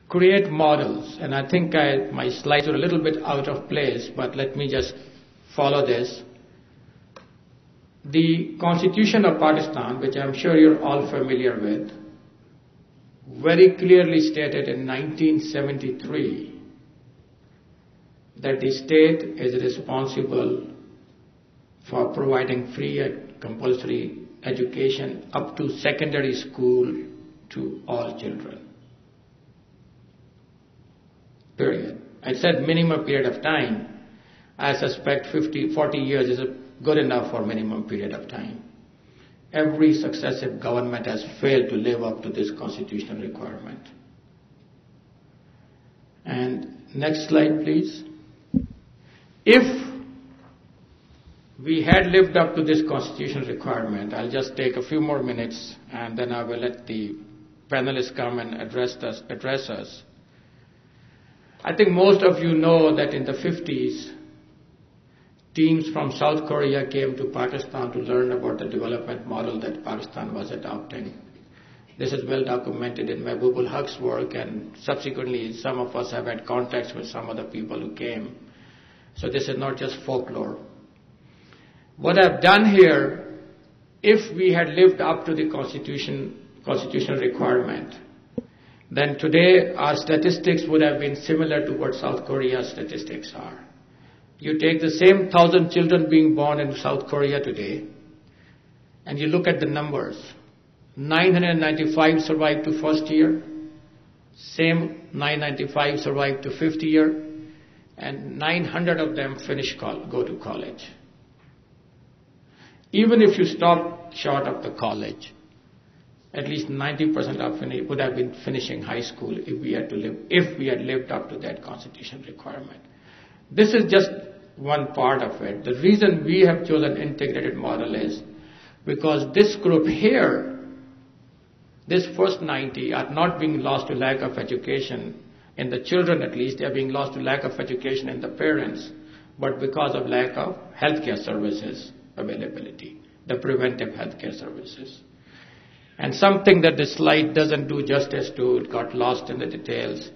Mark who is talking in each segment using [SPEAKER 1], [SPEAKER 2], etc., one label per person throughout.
[SPEAKER 1] create models. And I think my slides are a little bit out of place, but let me just follow this. The Constitution of Pakistan, which I'm sure you're all familiar with, very clearly stated in 1973 that the state is responsible for providing free and compulsory education up to secondary school to all children. Period. I said minimum period of time. I suspect 40 years is good enough for minimum period of time. Every successive government has failed to live up to this constitutional requirement. And next slide, please. If we had lived up to this constitutional requirement, I'll just take a few more minutes and then I will let the panelists come and address us. I think most of you know that in the 50s, teams from South Korea came to Pakistan to learn about the development model that Pakistan was adopting. This is well documented in Mahbub ul-Haq's work, and subsequently some of us have had contacts with some of the people who came. So this is not just folklore. What I've done here, if we had lived up to the constitutional requirement, then today our statistics would have been similar to what South Korea's statistics are. You take the same 1,000 children being born in South Korea today, and you look at the numbers. 995 survived to first year, same 995 survived to fifth year, and 900 of them go to college. Even if you stop short of the college, at least 90% would have been finishing high school if we had lived up to that constitutional requirement. This is just one part of it. The reason we have chosen integrated model is because this group here, this first 90 are not being lost to lack of education. In the children at least, they are being lost to lack of education in the parents, but because of lack of healthcare services availability, the preventive healthcare services. And something that this slide doesn't do justice to, it got lost in the details,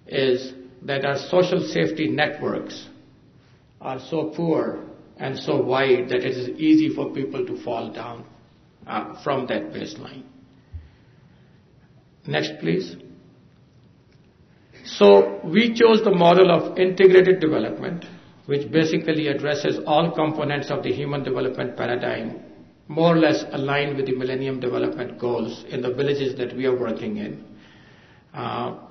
[SPEAKER 1] is that our social safety networks are so poor and so wide that it is easy for people to fall down from that baseline. Next, please. So we chose the model of integrated development, which basically addresses all components of the human development paradigm, more or less aligned with the Millennium Development Goals in the villages that we are working in,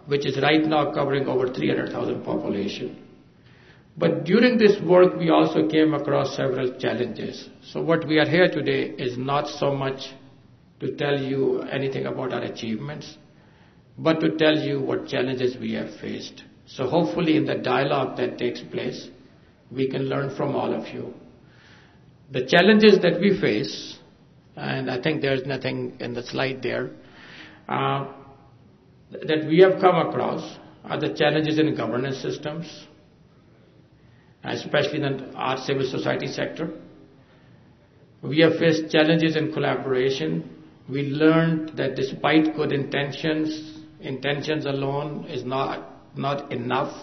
[SPEAKER 1] which is right now covering over 300,000 population. But during this work, we also came across several challenges. So what we are here today is not so much to tell you anything about our achievements, but to tell you what challenges we have faced. So hopefully in the dialogue that takes place, we can learn from all of you. The challenges that we face, and I think there's nothing in the slide there, that we have come across are the challenges in governance systems, especially in our civil society sector. We have faced challenges in collaboration. We learned that despite good intentions alone is not enough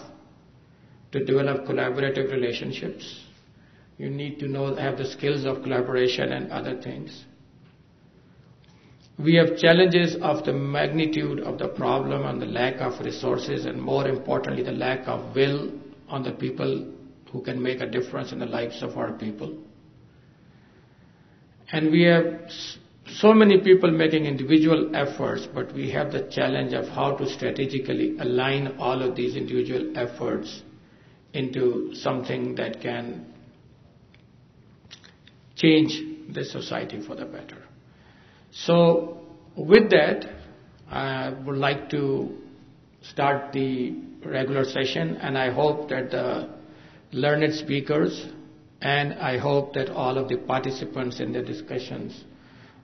[SPEAKER 1] to develop collaborative relationships. You need to have the skills of collaboration and other things. We have challenges of the magnitude of the problem and the lack of resources, and more importantly, the lack of will on the people who can make a difference in the lives of our people. And we have so many people making individual efforts, but we have the challenge of how to strategically align all of these individual efforts into something that can change the society for the better. So with that, I would like to start the regular session, and I hope that the learned speakers and I hope that all of the participants in the discussions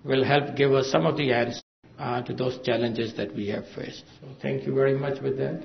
[SPEAKER 1] will help give us some of the answers to those challenges that we have faced. So thank you very much with that.